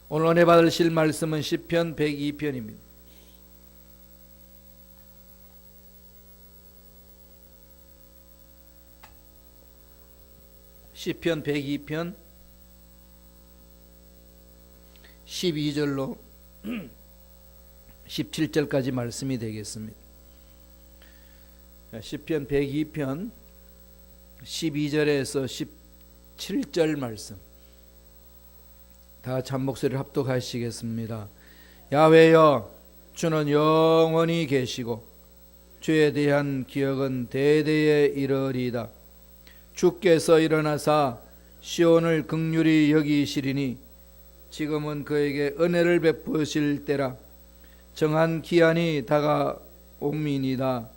오늘 은혜 받으실 말씀은 시편 102편입니다. 시편 102편 12절로 17절까지 말씀이 되겠습니다. 시편 102편 12절에서 17절 말씀, 다 같이 한 목소리를 합독하시겠습니다. 야훼여, 주는 영원히 계시고 주에 대한 기억은 대대에 이르리이다. 주께서 일어나사 시온을 긍휼히 여기시리니 지금은 그에게 은혜를 베푸실 때라. 정한 기한이 다가옴이니이다.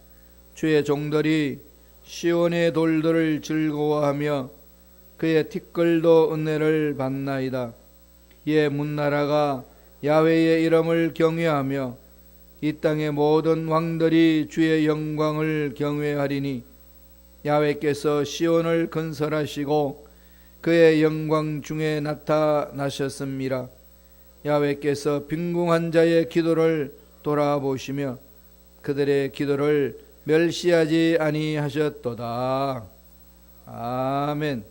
주의 종들이 시온의 돌들을 즐거워하며 그의 티끌도 은혜를 받나이다. 이에 문나라가 야훼의 이름을 경외하며 이 땅의 모든 왕들이 주의 영광을 경외하리니 야훼께서 시온을 건설하시고 그의 영광 중에 나타나셨습니다. 야훼께서 빈궁한 자의 기도를 돌아보시며 그들의 기도를 멸시하지 아니하셨도다. 아멘.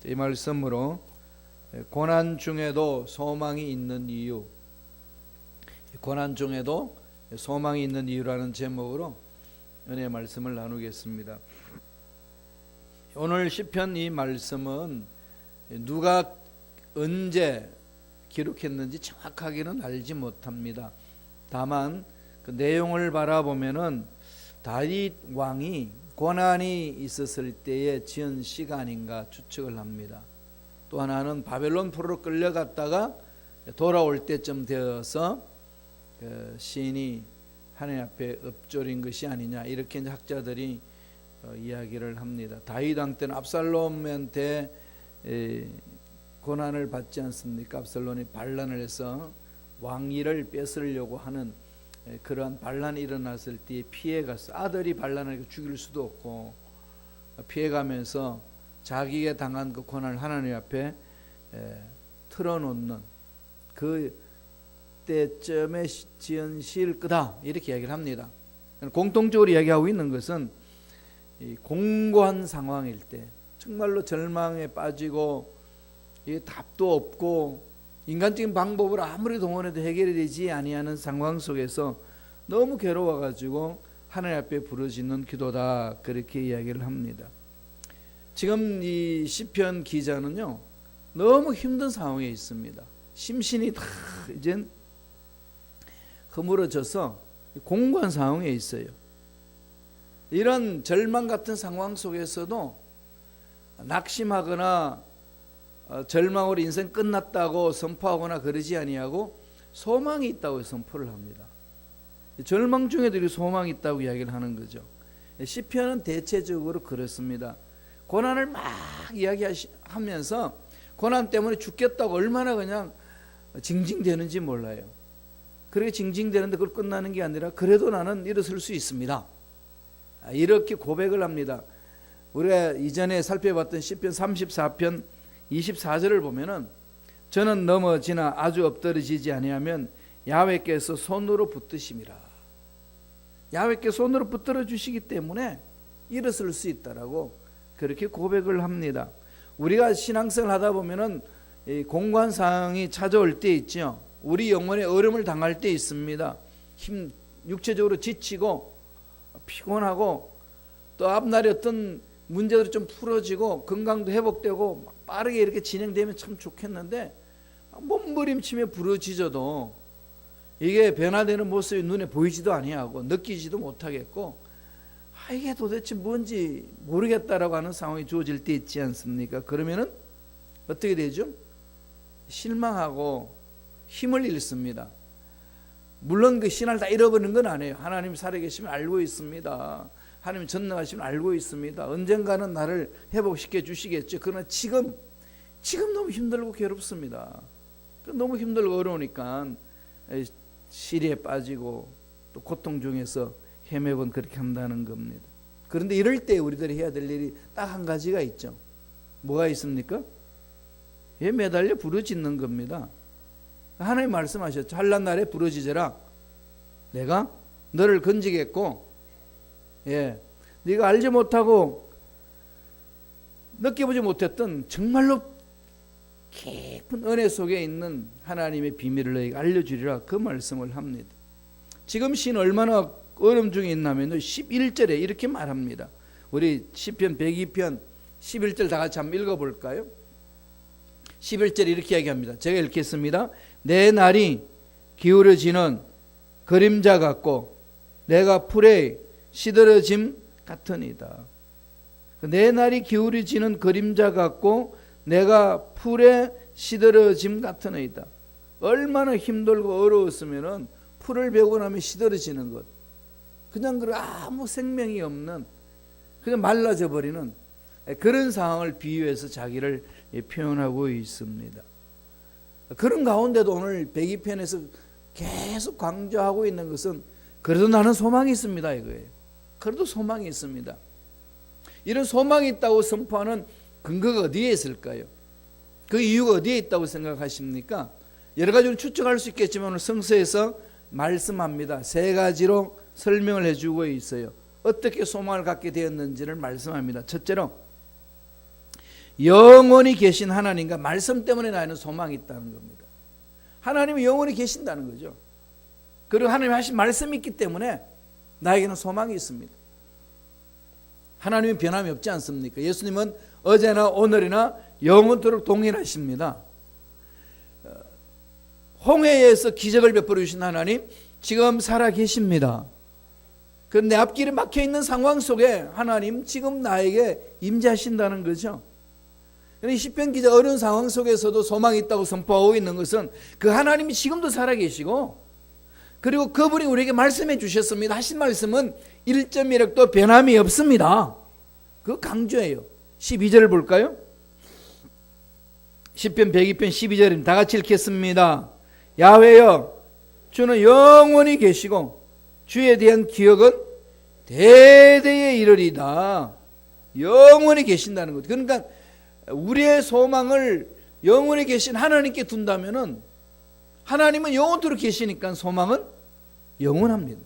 이 말씀으로 고난 중에도 소망이 있는 이유, 고난 중에도 소망이 있는 이유라는 제목으로 은혜의 말씀을 나누겠습니다. 오늘 시편 이 말씀은 누가 언제 기록했는지 정확하게는 알지 못합니다. 다만 그 내용을 바라보면은 다윗 왕이 고난이 있었을 때에 지은 시가 아닌가 추측을 합니다. 또 하나는 바벨론 포로로 끌려갔다가 돌아올 때쯤 되어서 시인이 하나님 앞에 엎조린 것이 아니냐, 이렇게 학자들이 이야기를 합니다. 다윗 왕 때는 압살롬한테 고난을 받지 않습니까? 압살롬이 반란을 해서 왕위를 뺏으려고 하는 그러한 반란이 일어났을 때 피해갔어. 아들이 반란을 죽일 수도 없고 피해가면서 자기가 당한 그 고난을 하나님 앞에 틀어놓는 그 때쯤에 지은 시일 거다, 이렇게 이야기를 합니다. 공통적으로 이야기하고 있는 것은 이 공고한 상황일 때, 정말로 절망에 빠지고 답도 없고 인간적인 방법으로 아무리 동원해도 해결이 되지 아니하는 상황 속에서 너무 괴로워가지고 하나님 앞에 부르짖는 기도다, 그렇게 이야기를 합니다. 지금 이 시편 기자는요, 너무 힘든 상황에 있습니다. 심신이 다 이젠 허물어져서 공고한 상황에 있어요. 이런 절망 같은 상황 속에서도 낙심하거나 절망으로 인생 끝났다고 선포하거나 그러지 아니하고 소망이 있다고 선포를 합니다. 절망 중에도 소망이 있다고 이야기를 하는 거죠. 시편은 대체적으로 그렇습니다. 고난을 막 이야기하면서 고난 때문에 죽겠다고 얼마나 그냥 징징대는지 몰라요. 그렇게 징징대는데 그걸 끝나는 게 아니라 그래도 나는 일어설 수 있습니다, 이렇게 고백을 합니다. 우리가 이전에 살펴봤던 시편 34편 24절을 보면은 저는 넘어지나 아주 엎드러지지 아니하면 야훼께서 손으로 붙드심이라. 야훼께 손으로 붙들어 주시기 때문에 일어설 수 있다라고 그렇게 고백을 합니다. 우리가 신앙생활 하다 보면은 공고한 상황이 찾아올 때 있죠. 우리 영혼의 어려움을 당할 때 있습니다. 육체적으로 지치고 피곤하고 또 앞날에 어떤 문제들이 좀 풀어지고 건강도 회복되고 빠르게 이렇게 진행되면 참 좋겠는데 몸부림치며 부르짖어도 이게 변화되는 모습이 눈에 보이지도 아니하고 느끼지도 못하겠고 이게 도대체 뭔지 모르겠다라고 하는 상황이 주어질 때 있지 않습니까? 그러면은 어떻게 되죠? 실망하고 힘을 잃습니다. 물론 그 신앙을 다 잃어버리는 건 아니에요. 하나님 살아계시면 알고 있습니다. 하나님 전능하시면 알고 있습니다. 언젠가는 나를 회복시켜 주시겠죠. 그러나 지금 너무 힘들고 괴롭습니다. 너무 힘들고 어려우니까 시리에 빠지고 또 고통 중에서 헤매곤 그렇게 한다는 겁니다. 그런데 이럴 때 우리들이 해야 될 일이 딱 한 가지가 있죠. 뭐가 있습니까? 매달려 부르짖는 겁니다. 하나님 말씀하셨죠. 환난 날에 부르짖으라. 내가 너를 건지겠고, 네가 알지 못하고 느껴보지 못했던 정말로 깊은 은혜 속에 있는 하나님의 비밀을 너에게 알려주리라. 그 말씀을 합니다. 지금 신 얼마나 어려움 중에 있냐면 11절에 이렇게 말합니다. 우리 시편 102편 11절 다 같이 한번 읽어볼까요? 11절 이렇게 이야기합니다. 제가 읽겠습니다. 내 날이 기울어지는 그림자 같고 내가 풀에 시들어짐 같으니이다. 내 날이 기울어지는 그림자 같고 내가 풀에 시들어짐 같으니이다. 얼마나 힘들고 어려웠으면 풀을 베고 나면 시들어지는 것, 그냥 아무 생명이 없는, 그냥 말라져 버리는 그런 상황을 비유해서 자기를 표현하고 있습니다. 그런 가운데도 오늘 102편에서 계속 강조하고 있는 것은 그래도 나는 소망이 있습니다 이거예요. 그래도 소망이 있습니다. 이런 소망이 있다고 선포하는 근거가 어디에 있을까요? 그 이유가 어디에 있다고 생각하십니까? 여러 가지로 추측할 수 있겠지만 오늘 성서에서 말씀합니다. 세 가지로 설명을 해주고 있어요. 어떻게 소망을 갖게 되었는지를 말씀합니다. 첫째로 영원히 계신 하나님과 말씀 때문에 나에는 소망이 있다는 겁니다. 하나님이 영원히 계신다는 거죠. 그리고 하나님이 하신 말씀이 있기 때문에 나에게는 소망이 있습니다. 하나님은 변함이 없지 않습니까? 예수님은 어제나 오늘이나 영원토록 동일하십니다. 홍해에서 기적을 베풀어 주신 하나님 지금 살아 계십니다. 그런데 앞길에 막혀있는 상황 속에 하나님 지금 나에게 임재하신다는 거죠. 시편 기자 어려운 상황 속에서도 소망이 있다고 선포하고 있는 것은 그 하나님이 지금도 살아계시고, 그리고 그분이 우리에게 말씀해 주셨습니다. 하신 말씀은 1.1획도 변함이 없습니다. 그거 강조해요. 12절을 볼까요? 시편 102편 12절입니다. 다 같이 읽겠습니다. 야훼여 주는 영원히 계시고 주에 대한 기억은 대대에 이르리다. 영원히 계신다는 거죠. 그러니까 우리의 소망을 영원히 계신 하나님께 둔다면은, 하나님은 영원토록 계시니까 소망은 영원합니다.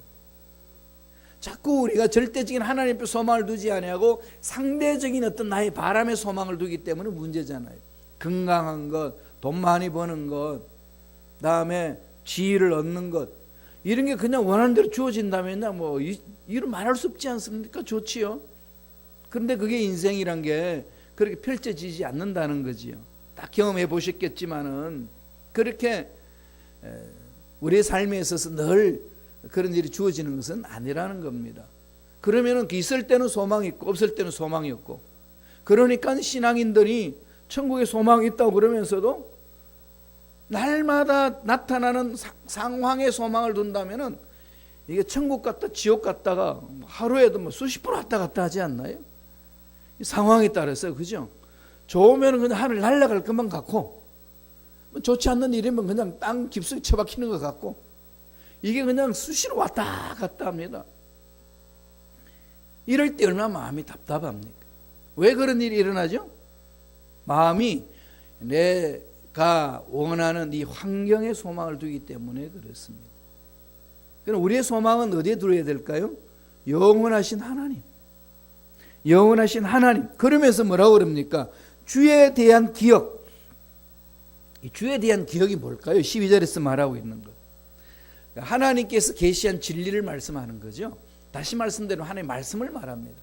자꾸 우리가 절대적인 하나님 앞에 소망을 두지 아니하고 상대적인 어떤 나의 바람의 소망을 두기 때문에 문제잖아요. 건강한 것, 돈 많이 버는 것, 다음에 지위를 얻는 것, 이런 게 그냥 원하는 대로 주어진다면 뭐 이루 말할 수 없지 않습니까? 좋지요. 그런데 그게 인생이란 게 그렇게 펼쳐지지 않는다는 거지요. 다 경험해 보셨겠지만은 그렇게 우리의 삶에 있어서 늘 그런 일이 주어지는 것은 아니라는 겁니다. 그러면은 있을 때는 소망이 있고 없을 때는 소망이 없고, 그러니까 신앙인들이 천국에 소망이 있다고 그러면서도 날마다 나타나는 상황에 소망을 둔다면은 이게 천국 갔다 지옥 갔다가 하루에도 뭐 수십 번 왔다 갔다 하지 않나요? 상황에 따라서, 그죠? 좋으면 그냥 하늘 날아갈 것만 같고, 좋지 않는 일이면 그냥 땅 깊숙이 처박히는 것 같고, 이게 그냥 수시로 왔다 갔다 합니다. 이럴 때 얼마나 마음이 답답합니까? 왜 그런 일이 일어나죠? 마음이 내가 원하는 이 환경에 소망을 두기 때문에 그렇습니다. 그럼 우리의 소망은 어디에 두어야 될까요? 영원하신 하나님. 영원하신 하나님. 그러면서 뭐라고 그럽니까? 주에 대한 기억. 이 주에 대한 기억이 뭘까요? 12절에서 말하고 있는 것. 하나님께서 계시한 진리를 말씀하는 거죠. 다시 말씀대로 하나님의 말씀을 말합니다.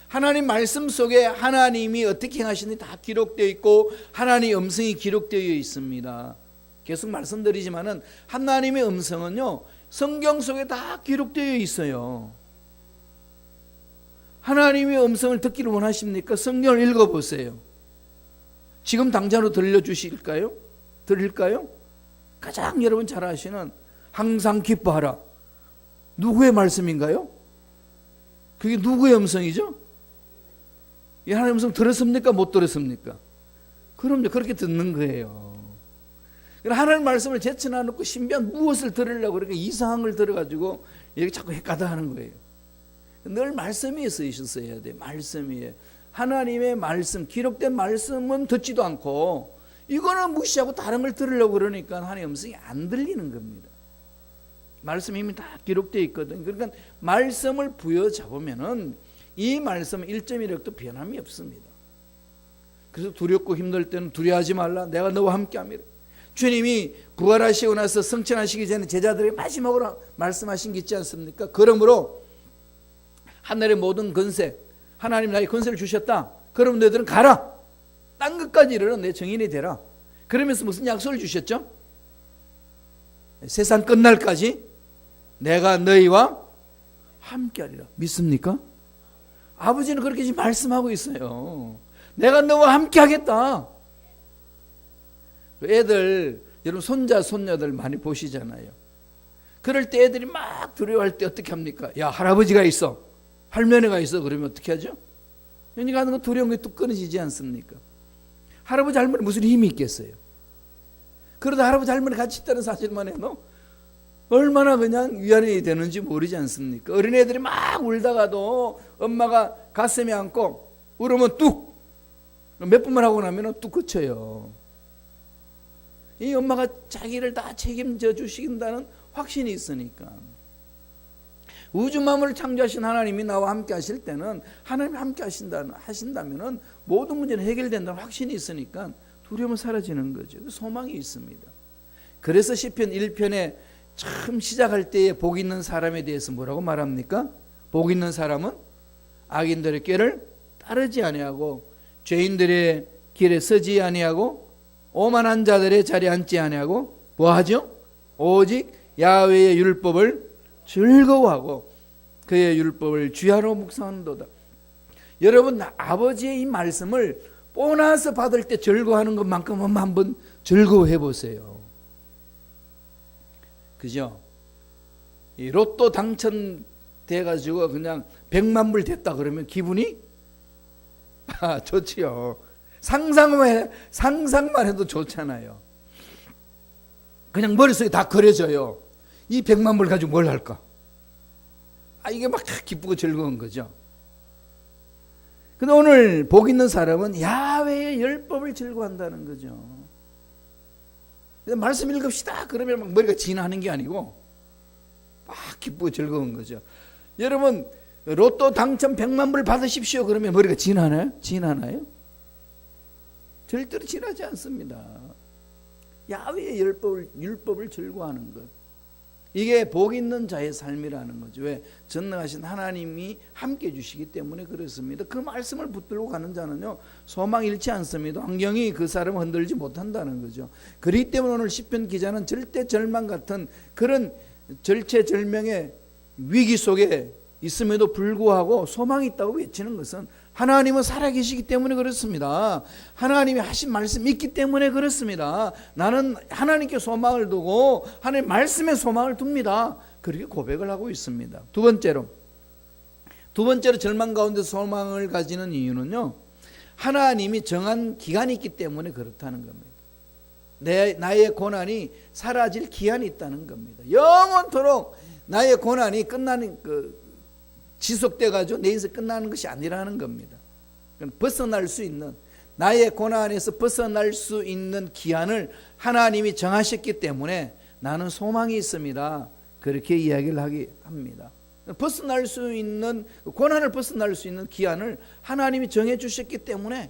하나님 말씀 속에 하나님이 어떻게 행하시는지 다 기록되어 있고 하나님의 음성이 기록되어 있습니다. 계속 말씀드리지만은 하나님의 음성은요 성경 속에 다 기록되어 있어요. 하나님의 음성을 듣기를 원하십니까? 성경을 읽어보세요. 지금 당장으로 들려주실까요? 들릴까요? 가장 여러분 잘 아시는 항상 기뻐하라. 누구의 말씀인가요? 그게 누구의 음성이죠? 이 하나님의 음성 들었습니까? 못 들었습니까? 그럼요. 그렇게 듣는 거예요. 하나님 말씀을 제쳐놔 놓고 신비한 무엇을 들으려고 그렇게 이상한 걸 들어가지고 이렇게 자꾸 헷갈려 하는 거예요. 늘 말씀이 있으셔야 돼요. 말씀이에요. 하나님의 말씀, 기록된 말씀은 듣지도 않고 이거는 무시하고 다른 걸 들으려고 그러니까 하나님의 음성이 안 들리는 겁니다. 말씀이 이미 다 기록되어 있거든. 그러니까 말씀을 부여잡으면은 이 말씀은 1.1획도 변함이 없습니다. 그래서 두렵고 힘들 때는 두려워하지 말라. 내가 너와 함께함이라. 주님이 부활하시고 나서 승천하시기 전에 제자들에게 마지막으로 말씀하신 게 있지 않습니까? 그러므로 하늘의 모든 권세, 하나님 나에게 권세를 주셨다. 그럼 너희들은 가라. 딴 것까지 이르러 내 증인이 되라. 그러면서 무슨 약속을 주셨죠? 세상 끝날까지 내가 너희와 함께하리라. 믿습니까? 아버지는 그렇게 지금 말씀하고 있어요. 내가 너와 함께하겠다. 애들, 여러분 손자 손녀들 많이 보시잖아요. 그럴 때 애들이 막 두려워할 때 어떻게 합니까? 야, 할아버지가 있어, 할머니가 있어. 그러면 어떻게 하죠? 그러니까 하는 거 두려운 게 뚝 끊어지지 않습니까? 할아버지 할머니 무슨 힘이 있겠어요? 그러다 할아버지 할머니 같이 있다는 사실만 해도 얼마나 그냥 위안이 되는지 모르지 않습니까? 어린애들이 막 울다가도 엄마가 가슴에 안고 울으면 뚝, 몇 분만 하고 나면 뚝 그쳐요. 이 엄마가 자기를 다 책임져 주신다는 확신이 있으니까. 우주 만물을 창조하신 하나님이 나와 함께 하실 때는, 하나님이 함께 하신다면 모든 문제는 해결된다는 확신이 있으니까 두려움은 사라지는 거죠. 소망이 있습니다. 그래서 시편 1편에 처음 시작할 때에 복 있는 사람에 대해서 뭐라고 말합니까? 복 있는 사람은 악인들의 꾀를 따르지 아니하고 죄인들의 길에 서지 아니하고 오만한 자들의 자리에 앉지 아니하고 뭐하죠? 오직 야훼의 율법을 즐거워하고 그의 율법을 주야로 묵상하는도다. 여러분, 아버지의 이 말씀을 보너스 받을 때 즐거워하는 것만큼은 한번 즐거워해 보세요. 그죠? 이 로또 당첨돼가지고 그냥 100만 불 됐다 그러면 기분이 좋지요. 상상만 해도 좋잖아요. 그냥 머릿속에 다 그려져요. 이 100만 불 가지고 뭘 할까? 이게 막 기쁘고 즐거운 거죠. 근데 오늘 복 있는 사람은 야훼의 율법을 즐거워한다는 거죠. 말씀 읽읍시다 그러면 막 머리가 진하는 게 아니고 막 기쁘고 즐거운 거죠. 여러분, 로또 당첨 100만 불 받으십시오 그러면 머리가 진하나요? 진하나요? 절대로 진하지 않습니다. 야훼의 율법을 즐거워하는 것, 이게 복 있는 자의 삶이라는 거죠. 왜? 전능하신 하나님이 함께 해주시기 때문에 그렇습니다. 그 말씀을 붙들고 가는 자는요 소망 잃지 않습니다. 환경이 그 사람을 흔들지 못한다는 거죠. 그렇기 때문에 오늘 시편 기자는 절대 절망 같은 그런 절체절명의 위기 속에 있음에도 불구하고 소망이 있다고 외치는 것은 하나님은 살아계시기 때문에 그렇습니다. 하나님이 하신 말씀이 있기 때문에 그렇습니다. 나는 하나님께 소망을 두고 하나님 말씀에 소망을 둡니다. 그렇게 고백을 하고 있습니다. 두 번째로 절망 가운데 소망을 가지는 이유는요, 하나님이 정한 기간이 있기 때문에 그렇다는 겁니다. 나의 고난이 사라질 기한이 있다는 겁니다. 영원토록 나의 고난이 끝나는 지속돼가지고 내 인생 끝나는 것이 아니라는 겁니다. 벗어날 수 있는, 나의 고난에서 벗어날 수 있는 기한을 하나님이 정하셨기 때문에 나는 소망이 있습니다. 그렇게 이야기를 하게 합니다. 벗어날 수 있는, 고난을 벗어날 수 있는 기한을 하나님이 정해 주셨기 때문에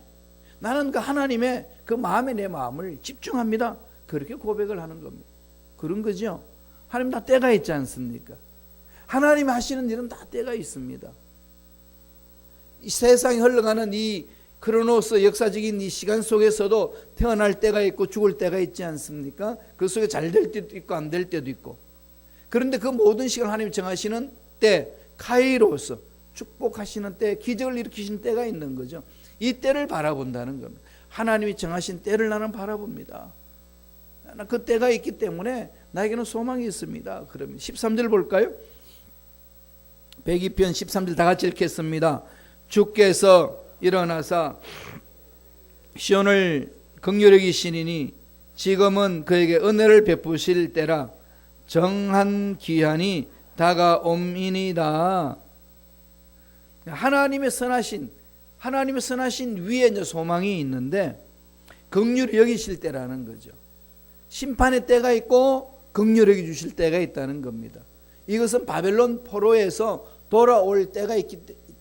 나는 그 하나님의 그 마음에 내 마음을 집중합니다. 그렇게 고백을 하는 겁니다. 그런 거죠. 하나님 다 때가 있지 않습니까? 하나님이 하시는 일은 다 때가 있습니다. 이 세상이 흘러가는 이 크로노스 역사적인 이 시간 속에서도 태어날 때가 있고 죽을 때가 있지 않습니까? 그 속에 잘 될 때도 있고 안 될 때도 있고. 그런데 그 모든 시간 하나님이 정하시는 때, 카이로스, 축복하시는 때, 기적을 일으키시는 때가 있는 거죠. 이 때를 바라본다는 겁니다. 하나님이 정하신 때를 나는 바라봅니다. 나는 그 때가 있기 때문에 나에게는 소망이 있습니다. 그러면 13절 볼까요? 102편 13절 다 같이 읽겠습니다. 주께서 일어나사 시온을 긍휼히 여기시니 지금은 그에게 은혜를 베푸실 때라. 정한 기한이 다가옴이니이다. 하나님의 선하신 위에 이제 소망이 있는데, 긍휼히 여기실 때라는 거죠. 심판의 때가 있고 긍휼히 여기 주실 때가 있다는 겁니다. 이것은 바벨론 포로에서 돌아올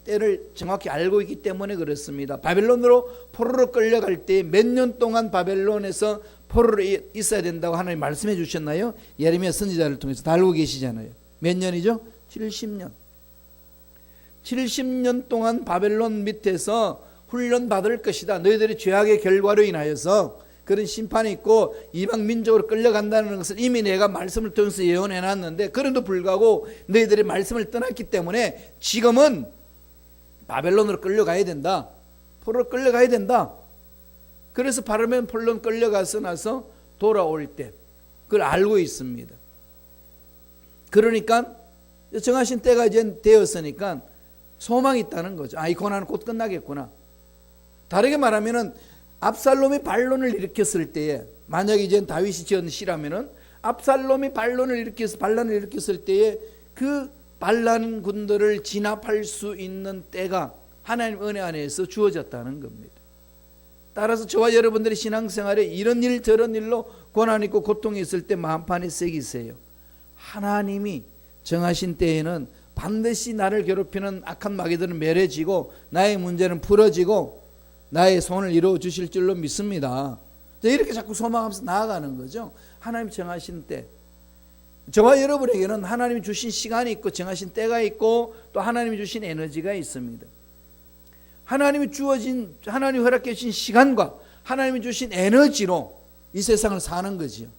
때를 정확히 알고 있기 때문에 그렇습니다. 바벨론으로 포로로 끌려갈 때 몇 년 동안 바벨론에서 포로로 있어야 된다고 하나님 말씀해 주셨나요? 예레미야 선지자를 통해서 다 알고 계시잖아요. 몇 년이죠? 70년. 70년 동안 바벨론 밑에서 훈련 받을 것이다. 너희들이 죄악의 결과로 인하여서 그런 심판이 있고 이방 민족으로 끌려간다는 것을 이미 내가 말씀을 통해서 예언해 놨는데, 그럼에도 불구하고 너희들이 말씀을 떠났기 때문에 지금은 바벨론으로 끌려가야 된다. 포로로 끌려가야 된다. 그래서 바벨론 끌려가서 나서 돌아올 때 그걸 알고 있습니다. 그러니까 정하신 때가 이제 되었으니까 소망이 있다는 거죠. 이 고난은 곧 끝나겠구나. 다르게 말하면은 압살롬이 반론을 일으켰을 때에, 만약에 이제 다윗이 지은 시라면은 압살롬이 반란을 일으켰을 때에 그 반란군들을 진압할 수 있는 때가 하나님 은혜 안에서 주어졌다는 겁니다. 따라서 저와 여러분들의 신앙생활에 이런 일 저런 일로 고난 있고 고통이 있을 때 마음판에 새기세요. 하나님이 정하신 때에는 반드시 나를 괴롭히는 악한 마귀들은 멸해지고 나의 문제는 풀어지고 나의 소원을 이루어 주실 줄로 믿습니다. 이렇게 자꾸 소망하면서 나아가는 거죠. 하나님 정하신 때, 저와 여러분에게는 하나님이 주신 시간이 있고 정하신 때가 있고 또 하나님이 주신 에너지가 있습니다. 하나님이 허락해 주신 시간과 하나님이 주신 에너지로 이 세상을 사는 거지요.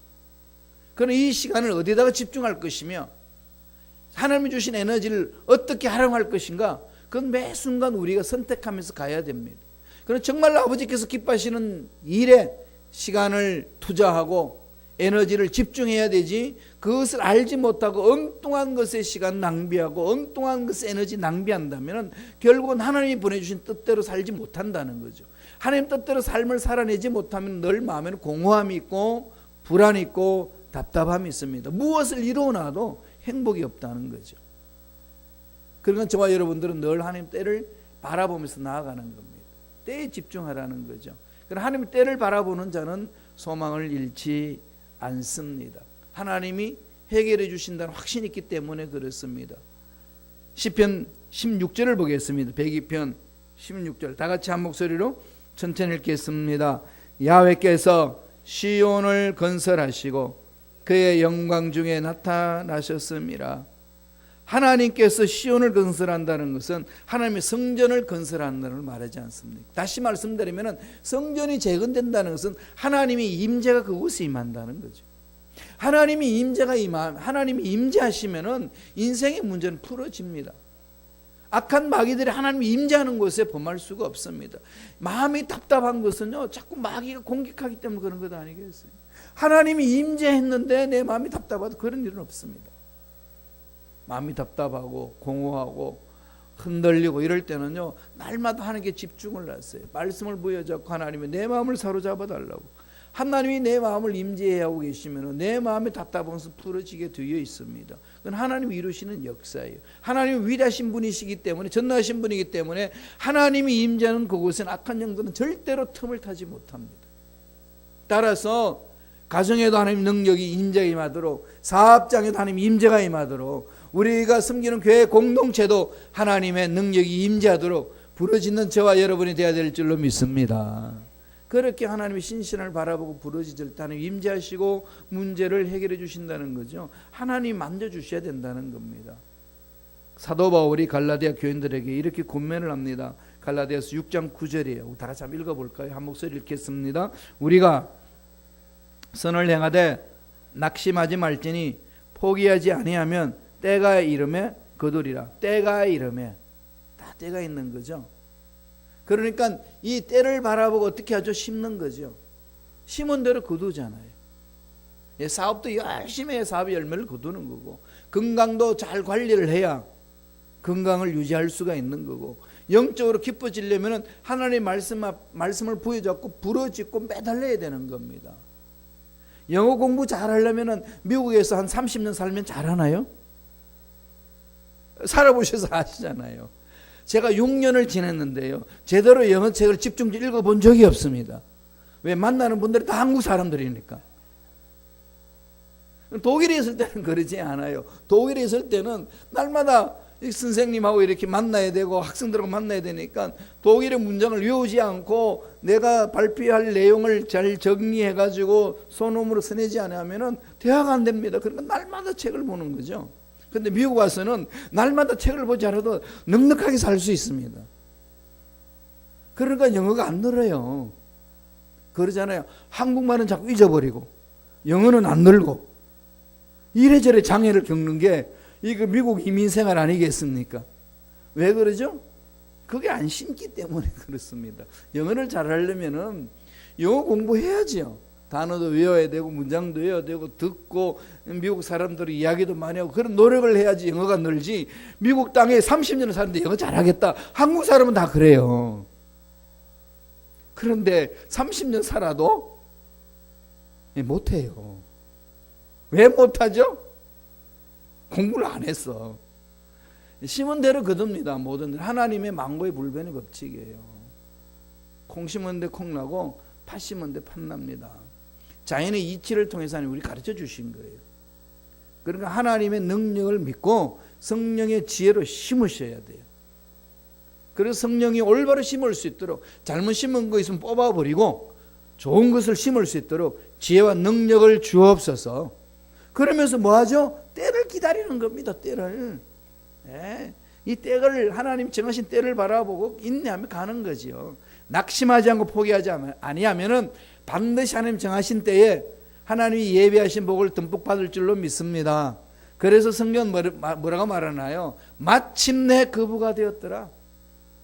그럼 이 시간을 어디다가 집중할 것이며 하나님이 주신 에너지를 어떻게 활용할 것인가, 그건 매 순간 우리가 선택하면서 가야 됩니다. 그럼 정말 아버지께서 기뻐하시는 일에 시간을 투자하고 에너지를 집중해야 되지, 그것을 알지 못하고 엉뚱한 것에 시간 낭비하고 엉뚱한 것에 에너지 낭비한다면 결국은 하나님이 보내주신 뜻대로 살지 못한다는 거죠. 하나님 뜻대로 삶을 살아내지 못하면 늘 마음에는 공허함이 있고 불안이 있고 답답함이 있습니다. 무엇을 이루어놔도 행복이 없다는 거죠. 그러니까 저와 여러분들은 늘 하나님 때를 바라보면서 나아가는 겁니다. 때에 집중하라는 거죠. 그러나 하나님 때를 바라보는 자는 소망을 잃지 않습니다. 하나님이 해결해 주신다는 확신이 있기 때문에 그렇습니다. 시편 16절을 보겠습니다. 102편 16절 다 같이 한 목소리로 천천히 읽겠습니다. 야훼께서 시온을 건설하시고 그의 영광 중에 나타나셨습니다. 하나님께서 시온을 건설한다는 것은 하나님의 성전을 건설한다는 걸 말하지 않습니까? 다시 말씀드리면 성전이 재건된다는 것은 하나님의 임재가 그곳에 임한다는 거죠. 하나님이 임재하시면은 인생의 문제는 풀어집니다. 악한 마귀들이 하나님이 임재하는 곳에 범할 수가 없습니다. 마음이 답답한 것은요, 자꾸 마귀가 공격하기 때문에 그런 것 아니겠어요? 하나님이 임재했는데 내 마음이 답답하다, 그런 일은 없습니다. 마음이 답답하고 공허하고 흔들리고 이럴 때는요, 날마다 하나님께 집중을 하세요. 말씀을 부여잡고 하나님이 내 마음을 사로잡아 달라고. 하나님이 내 마음을 임재해 하고 계시면 내 마음의 답답한 것은 풀어지게 되어 있습니다. 그건 하나님이 이루시는 역사예요. 하나님이 위대하신 분이시기 때문에, 전능하신 분이기 때문에 하나님이 임재하는 그곳엔 악한 영들은 절대로 틈을 타지 못합니다. 따라서 가정에도 하나님 능력이 임재가 임하도록, 사업장에도 하나님 임재가 임하도록, 우리가 섬기는 교회 공동체도 하나님의 능력이 임재하도록 부르짖는 저와 여러분이 되어야 될 줄로 믿습니다. 그렇게 하나님의 신신을 바라보고 부르짖을 때 하나님 임재하시고 문제를 해결해 주신다는 거죠. 하나님 만져주셔야 된다는 겁니다. 사도 바울이 갈라디아 교인들에게 이렇게 권면을 합니다. 갈라디아서 6장 9절이에요. 다 같이 한번 읽어볼까요? 한 목소리 읽겠습니다. 우리가 선을 행하되 낙심하지 말지니 포기하지 아니하면 때가 이름에 거두리라. 때가 이름에, 다 때가 있는 거죠. 그러니까 이 때를 바라보고 어떻게 하죠? 심는 거죠. 심은 대로 거두잖아요. 사업도 열심히 해야 사업의 열매를 거두는 거고, 건강도 잘 관리를 해야 건강을 유지할 수가 있는 거고, 영적으로 기뻐지려면 하나님의 말씀을 부여잡고 부러짓고 매달려야 되는 겁니다. 영어 공부 잘하려면 미국에서 한 30년 살면 잘하나요? 살아보셔서 아시잖아요. 제가 6년을 지냈는데요, 제대로 영어책을 집중적으로 읽어본 적이 없습니다. 왜? 만나는 분들이 다 한국 사람들이니까. 독일에 있을 때는 그러지 않아요. 독일에 있을 때는 날마다 선생님하고 이렇게 만나야 되고 학생들하고 만나야 되니까 독일의 문장을 외우지 않고 내가 발표할 내용을 잘 정리해가지고 소놈으로 써내지 않으면 대화가 안 됩니다. 그러니까 날마다 책을 보는 거죠. 근데 미국 와서는 날마다 책을 보지 않아도 넉넉하게 살 수 있습니다. 그러니까 영어가 안 늘어요. 그러잖아요. 한국말은 자꾸 잊어버리고 영어는 안 늘고 이래저래 장애를 겪는 게 이거 미국 이민 생활 아니겠습니까? 왜 그러죠? 그게 안 심기 때문에 그렇습니다. 영어를 잘하려면은 영어 공부해야지요. 단어도 외워야 되고 문장도 외워야 되고 듣고 미국 사람들이 이야기도 많이 하고 그런 노력을 해야지 영어가 늘지. 미국 땅에 30년을 사는데 영어 잘하겠다. 한국 사람은 다 그래요. 그런데 30년 살아도 못해요. 왜 못하죠? 공부를 안 했어. 심은 대로 거둡니다. 모든 하나님의 망고의 불변의 법칙이에요. 콩 심은 데 콩 나고 팥 심은 데 팥 납니다. 자연의 이치를 통해서 하나님 우리 가르쳐 주신 거예요. 그러니까 하나님의 능력을 믿고 성령의 지혜로 심으셔야 돼요. 그래서 성령이 올바로 심을 수 있도록 잘못 심은 거 있으면 뽑아버리고 좋은 것을 심을 수 있도록 지혜와 능력을 주옵소서. 그러면서 뭐하죠? 때를 기다리는 겁니다. 때를. 네. 이 때를 하나님 정하신 때를 바라보고 인내하며 가는 거지요. 낙심하지 않고 포기하지 아니하면은 반드시 하나님 정하신 때에 하나님이 예비하신 복을 듬뿍 받을 줄로 믿습니다. 그래서 성경 뭐라고 말하나요? 마침내 거부가 되었더라.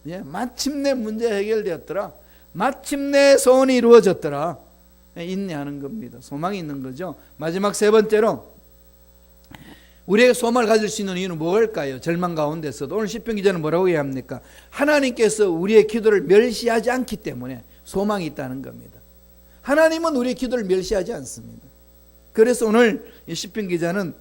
예, 마침내 문제 해결되었더라. 마침내 소원이 이루어졌더라. 인내하는 겁니다. 소망이 있는 거죠. 마지막 세 번째로 우리에게 소망을 가질 수 있는 이유는 뭘까요? 절망 가운데서도 오늘 시편 기자는 뭐라고 얘기합니까? 하나님께서 우리의 기도를 멸시하지 않기 때문에 소망이 있다는 겁니다. 하나님은 우리의 기도를 멸시하지 않습니다. 그래서 오늘 시편 기자는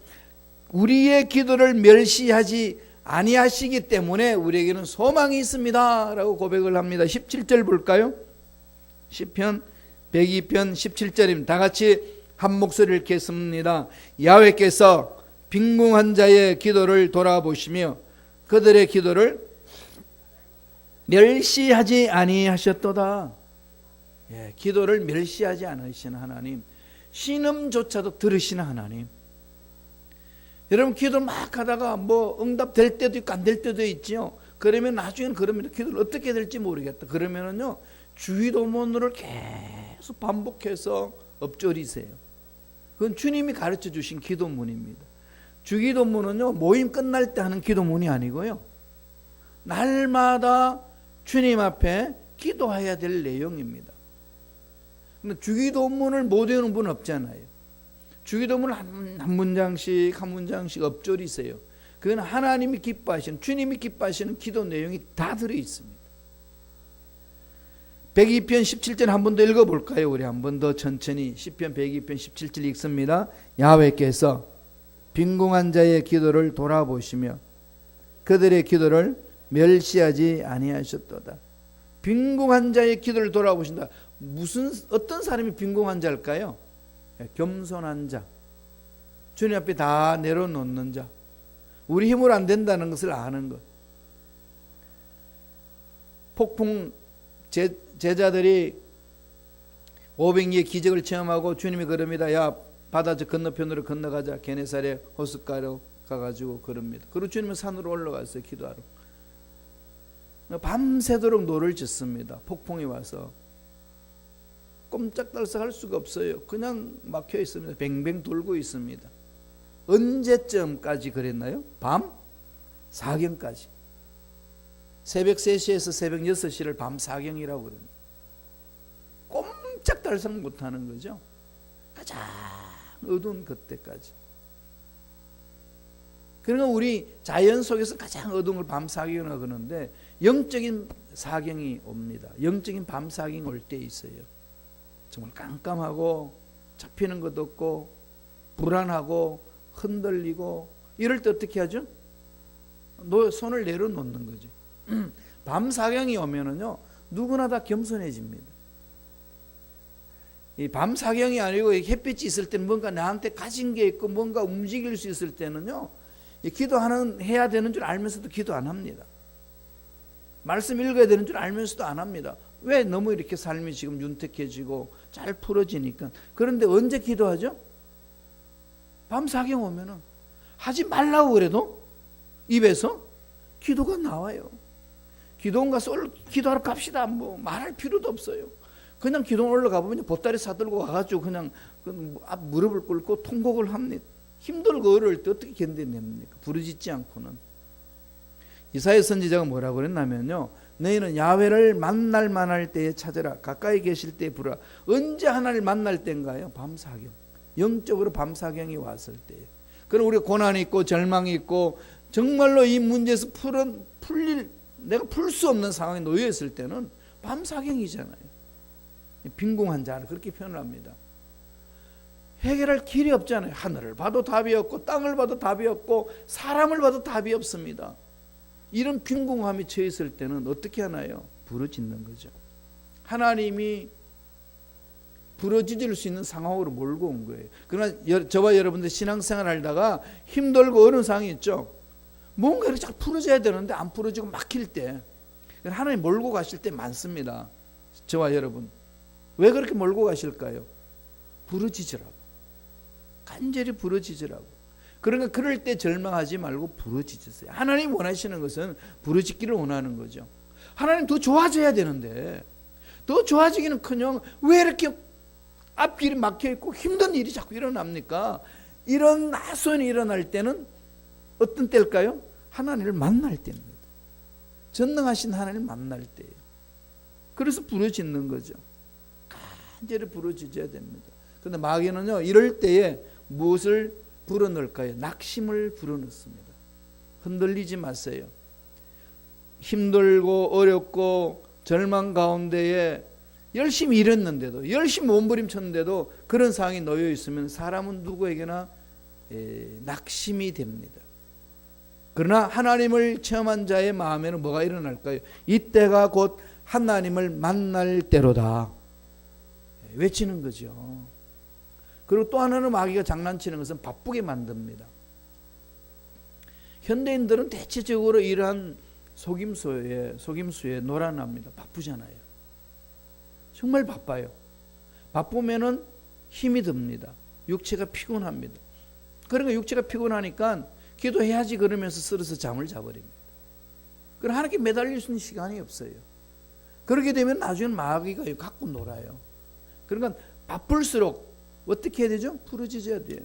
우리의 기도를 멸시하지 아니하시기 때문에 우리에게는 소망이 있습니다 라고 고백을 합니다. 17절 볼까요? 시편 102편 17절입니다. 다 같이 한 목소리를 읽겠습니다. 야훼께서 빈궁한 자의 기도를 돌아보시며 그들의 기도를 멸시하지 아니하셨도다. 예, 기도를 멸시하지 않으시는 하나님, 신음조차도 들으시는 하나님. 여러분 기도 막 하다가 뭐 응답될 때도 있고 안 될 때도 있죠. 그러면 나중에는 그러면 기도를 어떻게 될지 모르겠다. 그러면은요 주의도문을 계속 반복해서 엎조리세요. 그건 주님이 가르쳐 주신 기도문입니다. 주기도문은요 모임 끝날 때 하는 기도문이 아니고요 날마다 주님 앞에 기도해야 될 내용입니다. 근데 주기도문을 못 외우는 분은 없잖아요. 주기도문을 한 문장씩 한 문장씩 엎조리세요. 그건 하나님이 기뻐하시는, 주님이 기뻐하시는 기도 내용이 다 들어있습니다. 102편 17절 한 번 더 읽어볼까요? 우리 한 번 더 천천히 시편 102편 17절 읽습니다. 야훼께서 빈궁한 자의 기도를 돌아보시며 그들의 기도를 멸시하지 아니하셨도다. 빈궁한 자의 기도를 돌아보신다. 어떤 사람이 빈궁한 자일까요? 겸손한 자, 주님 앞에 다 내려놓는 자, 우리 힘으로 안 된다는 것을 아는 것. 폭풍 제자들이 500리의 기적을 체험하고 주님이 그럽니다. 야 바다 저 건너편으로 건너가자. 게네사렛 호숫가로 가가지고 그럽니다. 그리고 주님은 산으로 올라갔어요. 기도하러. 밤새도록 노를 짓습니다. 폭풍이 와서 꼼짝달싹할 수가 없어요. 그냥 막혀 있습니다. 뱅뱅 돌고 있습니다. 언제쯤까지 그랬나요? 밤 4경까지. 새벽 3시에서 새벽 6시를 밤 4경이라고 그럽니다. 꼼짝달싹 못하는 거죠. 가장 어두운 그때까지. 그러니까 우리 자연 속에서 가장 어두운 걸 밤 4경이라고 그러는데 영적인 4경이 옵니다. 영적인 밤 4경이 올 때 있어요. 정말 깜깜하고 잡히는 것도 없고 불안하고 흔들리고 이럴 때 어떻게 하죠? 손을 내려놓는 거지. 밤 4경이 오면은요 누구나 다 겸손해집니다. 이 밤 사경이 아니고 햇빛이 있을 때는 뭔가 나한테 가진 게 있고 뭔가 움직일 수 있을 때는요, 이 기도하는 해야 되는 줄 알면서도 기도 안 합니다. 말씀 읽어야 되는 줄 알면서도 안 합니다. 왜? 너무 이렇게 삶이 지금 윤택해지고 잘 풀어지니까. 그런데 언제 기도하죠? 밤 사경 오면은 하지 말라고 그래도 입에서 기도가 나와요. 기도원 가서 기도하러 갑시다. 뭐 말할 필요도 없어요. 그냥 기도원 올라가 보면 보따리 사들고 와가지고 그냥 앞 무릎을 꿇고 통곡을 합니다. 힘들고 어려울 때 어떻게 견뎌냅니까? 부르짖지 않고는. 이사야 선지자가 뭐라고 그랬냐면요, 너희는 야훼를 만날 만할 때에 찾으라. 가까이 계실 때에 부르라. 언제 하나님을 만날 때인가요? 밤사경. 영적으로 밤사경이 왔을 때에. 그럼 우리가 고난이 있고 절망이 있고 정말로 이 문제에서 내가 풀 수 없는 상황에 놓여 있을 때는 밤사경이잖아요. 빈궁한 자를 그렇게 표현을 합니다. 해결할 길이 없잖아요. 하늘을 봐도 답이 없고 땅을 봐도 답이 없고 사람을 봐도 답이 없습니다. 이런 빈궁함이 처해 있을 때는 어떻게 하나요? 부르짖는 거죠. 하나님이 부르짖을 수 있는 상황으로 몰고 온 거예요. 그러나 저와 여러분들 신앙생활 하다가 힘들고 어려운 상황이 있죠. 뭔가 이렇게 잘 풀어져야 되는데 안 풀어지고 막힐 때 하나님 몰고 가실 때 많습니다. 저와 여러분 왜 그렇게 몰고 가실까요? 부르짖으라고, 간절히 부르짖으라고. 그러니까 그럴 때 절망하지 말고 부르짖으세요. 하나님 원하시는 것은 부르짖기를 원하는 거죠. 하나님 더 좋아져야 되는데 더 좋아지기는커녕 왜 이렇게 앞길이 막혀있고 힘든 일이 자꾸 일어납니까? 이런 하소연이 일어날 때는 어떤 때일까요? 하나님을 만날 때입니다. 전능하신 하나님을 만날 때예요. 그래서 부르짖는 거죠. 간절히 부르짖어야 됩니다. 그런데 마귀는요, 이럴 때에 무엇을 불어넣을까요? 낙심을 불어넣습니다. 흔들리지 마세요. 힘들고 어렵고 절망 가운데에 열심히 일했는데도, 열심히 몸부림쳤는데도 그런 상황이 놓여 있으면 사람은 누구에게나 낙심이 됩니다. 그러나 하나님을 체험한 자의 마음에는 뭐가 일어날까요? 이때가 곧 하나님을 만날 때로다 외치는 거죠. 그리고 또 하나는 마귀가 장난치는 것은 바쁘게 만듭니다. 현대인들은 대체적으로 이러한 속임수에 놀아납니다. 바쁘잖아요. 정말 바빠요. 바쁘면은 힘이 듭니다. 육체가 피곤합니다. 그러니까 육체가 피곤하니까 기도해야지 그러면서 쓰러서 잠을 자버립니다. 그럼 하나님께 매달릴 수 있는 시간이 없어요. 그렇게 되면 나중에 마귀가 갖고 놀아요. 그러니까 바쁠수록 어떻게 해야 되죠? 부르짖어야 돼요.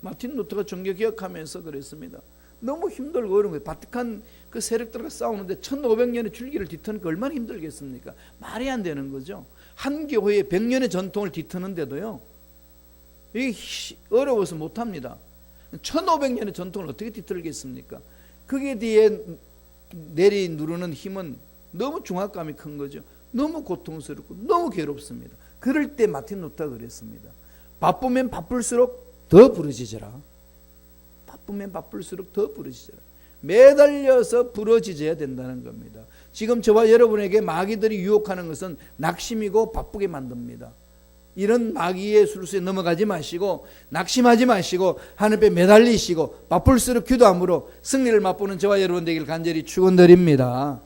마틴 루터가 종교개혁하면서 그랬습니다. 너무 힘들고 어려운 거예요. 바티칸 그 세력들과 싸우는데 1500년의 줄기를 뒤트는 게 얼마나 힘들겠습니까? 말이 안 되는 거죠. 한 교회의 100년의 전통을 뒤트는데도요, 이게 어려워서 못합니다. 1500년의 전통을 어떻게 뒤틀겠습니까? 거기에 뒤에 내리누르는 힘은 너무 중압감이 큰 거죠. 너무 고통스럽고 너무 괴롭습니다. 그럴 때 마틴 루터가 그랬습니다. 바쁘면 바쁠수록 더 부르짖어라. 바쁘면 바쁠수록 더 부르짖어라. 매달려서 부르짖어야 된다는 겁니다. 지금 저와 여러분에게 마귀들이 유혹하는 것은 낙심이고 바쁘게 만듭니다. 이런 마귀의 술수에 넘어가지 마시고 낙심하지 마시고 하늘에 매달리시고 바쁠수록 기도함으로 승리를 맛보는 저와 여러분 되길 간절히 축원드립니다.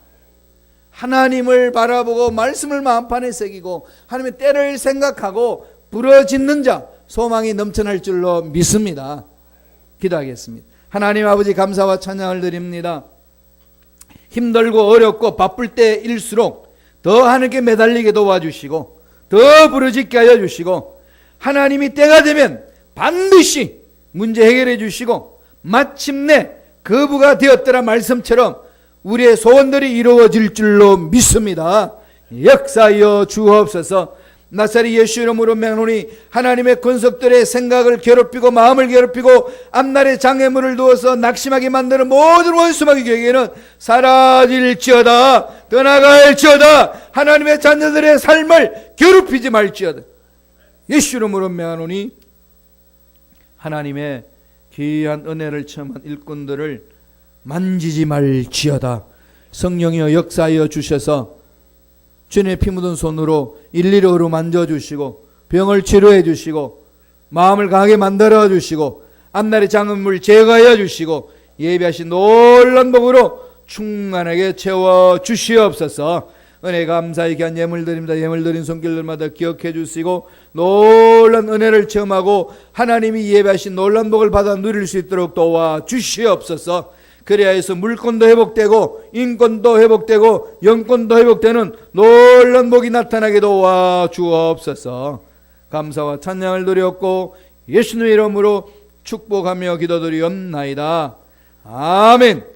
하나님을 바라보고 말씀을 마음판에 새기고 하나님의 때를 생각하고 부르짖는 자 소망이 넘쳐날 줄로 믿습니다. 기도하겠습니다. 하나님 아버지 감사와 찬양을 드립니다. 힘들고 어렵고 바쁠 때일수록 더 하나님께 매달리게 도와주시고 더 부르짖게 하여 주시고 하나님이 때가 되면 반드시 문제 해결해 주시고 마침내 거부가 되었더라 말씀처럼 우리의 소원들이 이루어질 줄로 믿습니다. 역사하여 주옵소서. 나사렛 예수 이름으로 명하노니 하나님의 권속들의 생각을 괴롭히고 마음을 괴롭히고 앞날에 장애물을 두어서 낙심하게 만드는 모든 원수마귀 교회에는 사라질지어다. 떠나갈지어다. 하나님의 자녀들의 삶을 괴롭히지 말지어다. 예수 이름으로 명하노니 하나님의 귀한 은혜를 체험한 일꾼들을 만지지 말지어다. 성령이여 역사하여 주셔서 주님의 피 묻은 손으로 일일이 만져주시고 병을 치료해 주시고 마음을 강하게 만들어 주시고 앞날의 장애물 제거하여 주시고 예비하신 놀란 복으로 충만하게 채워 주시옵소서. 은혜 감사히 귀한 예물 드립니다. 예물 드린 손길들마다 기억해 주시고 놀란 은혜를 체험하고 하나님이 예배하신 놀란 복을 받아 누릴 수 있도록 도와 주시옵소서. 그래야 해서 물권도 회복되고 인권도 회복되고 영권도 회복되는 놀란 복이 나타나게 도와 주옵소서. 감사와 찬양을 드렸고 예수님의 이름으로 축복하며 기도드리옵나이다. 아멘.